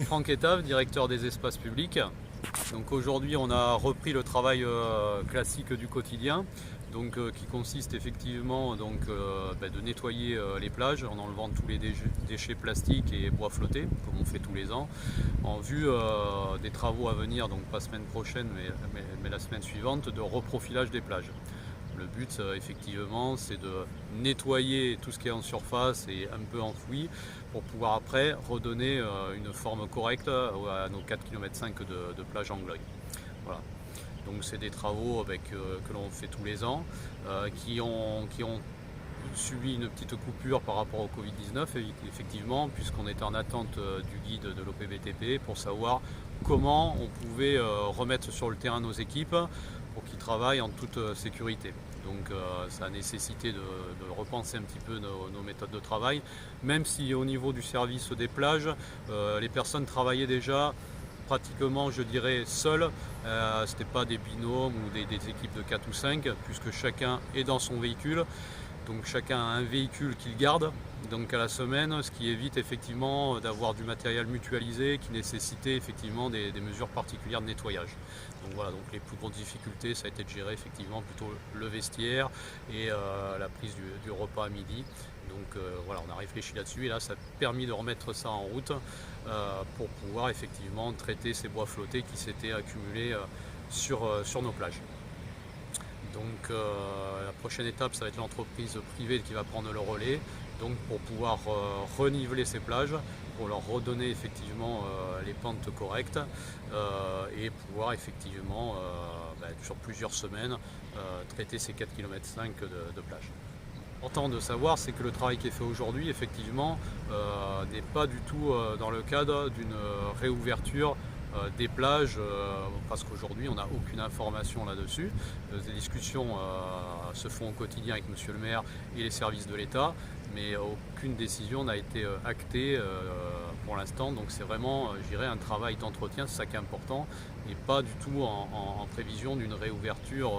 Franck Etave, directeur des espaces publics. Donc aujourd'hui on a repris le travail classique du quotidien, qui consiste effectivement de nettoyer les plages en enlevant tous les déchets plastiques et bois flottés, comme on fait tous les ans, en vue des travaux à venir, donc pas semaine prochaine mais la semaine suivante, de reprofilage des plages. Le but, effectivement, c'est de nettoyer tout ce qui est en surface et un peu enfoui pour pouvoir après redonner une forme correcte à nos 4,5 km de plage Anglogne. Voilà. Donc c'est des travaux que l'on fait tous les ans, qui ont subi une petite coupure par rapport au Covid-19, effectivement, puisqu'on était en attente du guide de l'OPVTP pour savoir comment on pouvait remettre sur le terrain nos équipes pour qu'ils travaillent en toute sécurité. Donc ça a nécessité de repenser un petit peu nos méthodes de travail, même si au niveau du service des plages, les personnes travaillaient déjà pratiquement, je dirais, seules. Ce n'était pas des binômes ou des équipes de 4 ou 5, puisque chacun est dans son véhicule. Donc chacun a un véhicule qu'il garde donc à la semaine, ce qui évite effectivement d'avoir du matériel mutualisé qui nécessitait effectivement des mesures particulières de nettoyage. Donc voilà, donc les plus grosses difficultés, ça a été de gérer effectivement plutôt le vestiaire et la prise du repas à midi. Donc voilà, on a réfléchi là-dessus et là ça a permis de remettre ça en route pour pouvoir effectivement traiter ces bois flottés qui s'étaient accumulés sur nos plages. Donc la prochaine étape, ça va être l'entreprise privée qui va prendre le relais, donc pour pouvoir reniveler ces plages, pour leur redonner effectivement les pentes correctes et pouvoir effectivement sur plusieurs semaines traiter ces 4,5 km de plage. Important de savoir, c'est que le travail qui est fait aujourd'hui, effectivement, n'est pas du tout dans le cadre d'une réouverture des plages, parce qu'aujourd'hui on n'a aucune information là-dessus. Des discussions se font au quotidien avec monsieur le maire et les services de l'État, mais aucune décision n'a été actée pour l'instant. Donc c'est vraiment, je dirais, un travail d'entretien, c'est ça qui est important, et pas du tout en prévision d'une réouverture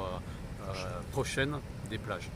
prochaine des plages.